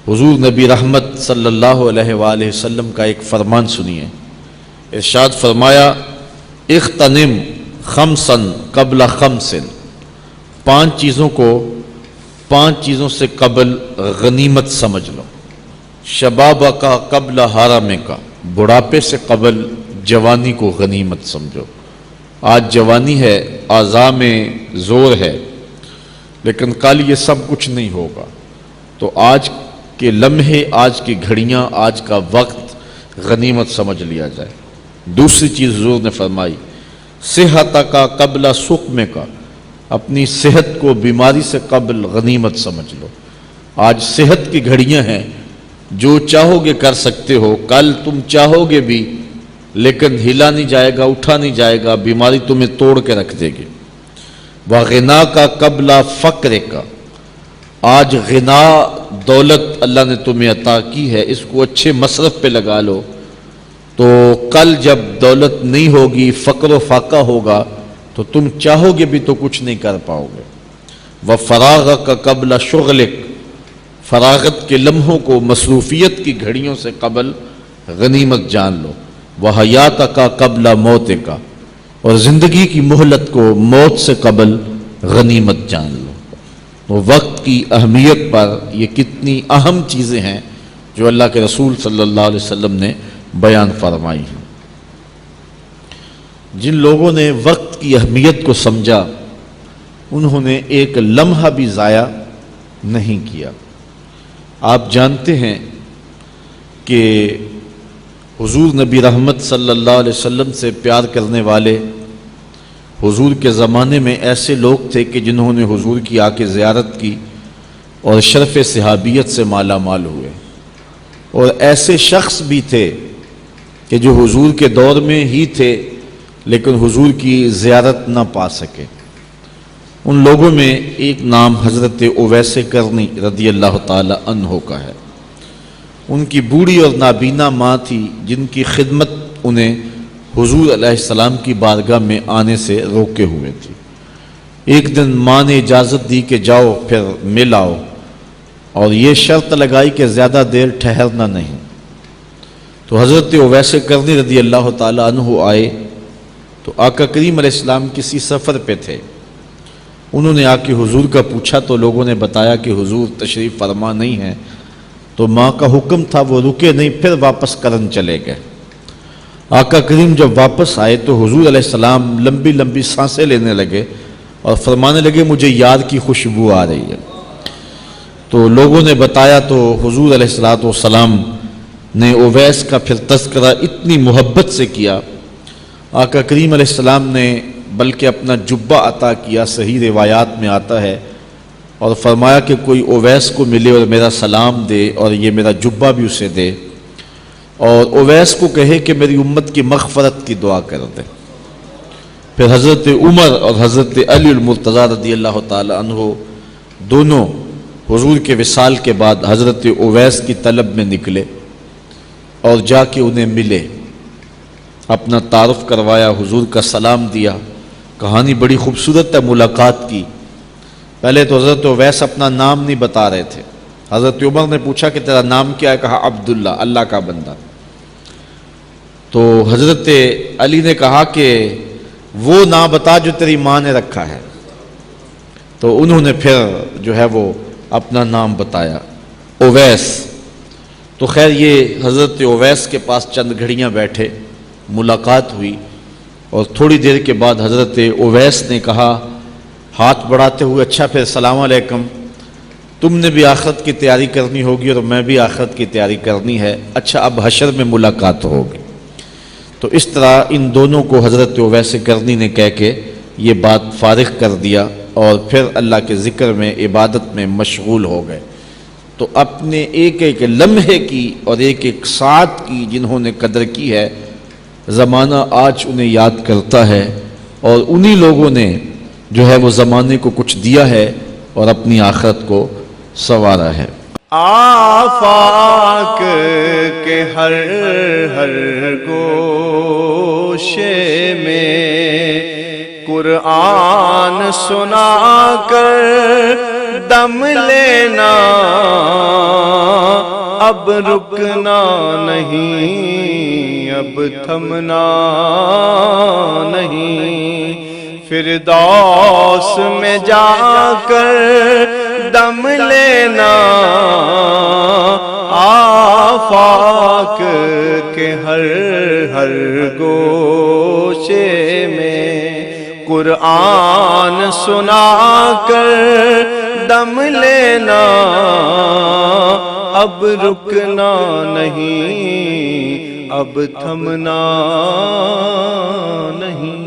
حضور نبی رحمت صلی اللہ علیہ وآلہ وسلم کا ایک فرمان سنیے۔ ارشاد فرمایا اغتنم خمسا قبل خمس، 5 چیزوں کو 5 چیزوں سے قبل غنیمت سمجھ لو۔ شباب کا قبل حرم کا، بڑھاپے سے قبل جوانی کو غنیمت سمجھو۔ آج جوانی ہے، اعضاء میں زور ہے، لیکن کل یہ سب کچھ نہیں ہوگا، تو آج کے لمحے، آج کی گھڑیاں، آج کا وقت غنیمت سمجھ لیا جائے۔ دوسری چیز حضور نے فرمائی صحت کا قبل سقم کا، اپنی صحت کو بیماری سے قبل غنیمت سمجھ لو۔ آج صحت کی گھڑیاں ہیں، جو چاہو گے کر سکتے ہو، کل تم چاہو گے بھی لیکن ہلا نہیں جائے گا، اٹھا نہیں جائے گا، بیماری تمہیں توڑ کے رکھ دے گی۔ وغنا کا قبل فقر کا، آج غنا دولت اللہ نے تمہیں عطا کی ہے، اس کو اچھے مصرف پہ لگا لو، تو کل جب دولت نہیں ہوگی، فقر و فاقہ ہوگا، تو تم چاہو گے بھی تو کچھ نہیں کر پاؤ گے۔ وفراغ کا قبل شغلک، فراغت کے لمحوں کو مصروفیت کی گھڑیوں سے قبل غنیمت جان لو۔ وحیات کا قبل موت کا، اور زندگی کی مہلت کو موت سے قبل غنیمت جان لو۔ تو وقت کی اہمیت پر یہ کتنی اہم چیزیں ہیں جو اللہ کے رسول صلی اللہ علیہ وسلم نے بیان فرمائی ہیں۔ جن لوگوں نے وقت کی اہمیت کو سمجھا، انہوں نے ایک لمحہ بھی ضائع نہیں کیا۔ آپ جانتے ہیں کہ حضور نبی رحمت صلی اللہ علیہ وسلم سے پیار کرنے والے حضور کے زمانے میں ایسے لوگ تھے کہ جنہوں نے حضور کی آ کے زیارت کی اور شرف صحابیت سے مالا مال ہوئے، اور ایسے شخص بھی تھے کہ جو حضور کے دور میں ہی تھے لیکن حضور کی زیارت نہ پا سکے۔ ان لوگوں میں ایک نام حضرت اویس کرنی رضی اللہ تعالی عنہ کا ہے۔ ان کی بوڑھی اور نابینا ماں تھی جن کی خدمت انہیں حضور علیہ السلام کی بارگاہ میں آنے سے روکے ہوئے تھی۔ ایک دن ماں نے اجازت دی کہ جاؤ پھر مل آؤ، اور یہ شرط لگائی کہ زیادہ دیر ٹھہرنا نہیں۔ تو حضرت اویس کرنی رضی اللہ تعالی عنہ آئے تو آقا کریم علیہ السلام کسی سفر پہ تھے۔ انہوں نے آ کے حضور کا پوچھا تو لوگوں نے بتایا کہ حضور تشریف فرما نہیں ہے، تو ماں کا حکم تھا وہ رکے نہیں، پھر واپس کرن چلے گئے۔ آقا کریم جب واپس آئے تو حضور علیہ السلام لمبی لمبی سانسیں لینے لگے اور فرمانے لگے مجھے یاد کی خوشبو آ رہی ہے۔ تو لوگوں نے بتایا تو حضور علیہ السلام نے اویس کا پھر تذکرہ اتنی محبت سے کیا، آقا کریم علیہ السلام نے بلکہ اپنا جبہ عطا کیا، صحیح روایات میں آتا ہے، اور فرمایا کہ کوئی اویس کو ملے اور میرا سلام دے اور یہ میرا جبہ بھی اسے دے، اور اویس کو کہے کہ میری امت کی مغفرت کی دعا کر دے۔ پھر حضرت عمر اور حضرت علی المرتضیٰ رضی اللہ تعالی عنہ دونوں حضور کے وصال کے بعد حضرت اویس کی طلب میں نکلے اور جا کے انہیں ملے، اپنا تعارف کروایا، حضور کا سلام دیا۔ کہانی بڑی خوبصورت ہے ملاقات کی۔ پہلے تو حضرت اویس اپنا نام نہیں بتا رہے تھے۔ حضرت عمر نے پوچھا کہ تیرا نام کیا ہے؟ کہا عبداللہ، اللہ کا بندہ۔ تو حضرت علی نے کہا کہ وہ نام بتا جو تیری ماں نے رکھا ہے۔ تو انہوں نے پھر جو ہے وہ اپنا نام بتایا، اویس۔ تو خیر یہ حضرت اویس کے پاس چند گھڑیاں بیٹھے، ملاقات ہوئی، اور تھوڑی دیر کے بعد حضرت اویس نے کہا ہاتھ بڑھاتے ہوئے اچھا پھر السلام علیکم، تم نے بھی آخرت کی تیاری کرنی ہوگی اور میں بھی آخرت کی تیاری کرنی ہے، اچھا اب حشر میں ملاقات ہوگی۔ تو اس طرح ان دونوں کو حضرت اویس کرنی نے کہہ کے یہ بات فارغ کر دیا، اور پھر اللہ کے ذکر میں، عبادت میں مشغول ہو گئے۔ تو اپنے ایک ایک لمحے کی اور ایک ایک ساعت کی جنہوں نے قدر کی ہے، زمانہ آج انہیں یاد کرتا ہے، اور انہی لوگوں نے جو ہے وہ زمانے کو کچھ دیا ہے اور اپنی آخرت کو سنوارا ہے۔ آفاق کے ہر ہر گوشے میں قرآن سنا کر دم لینا اب رکنا نہیں، اب تھمنا نہیں، فردوس میں جا کر دم لینا، آفاق کے ہر ہر گوشے میں قرآن سنا کر دم لینا، اب رکنا نہیں، اب تھمنا نہیں۔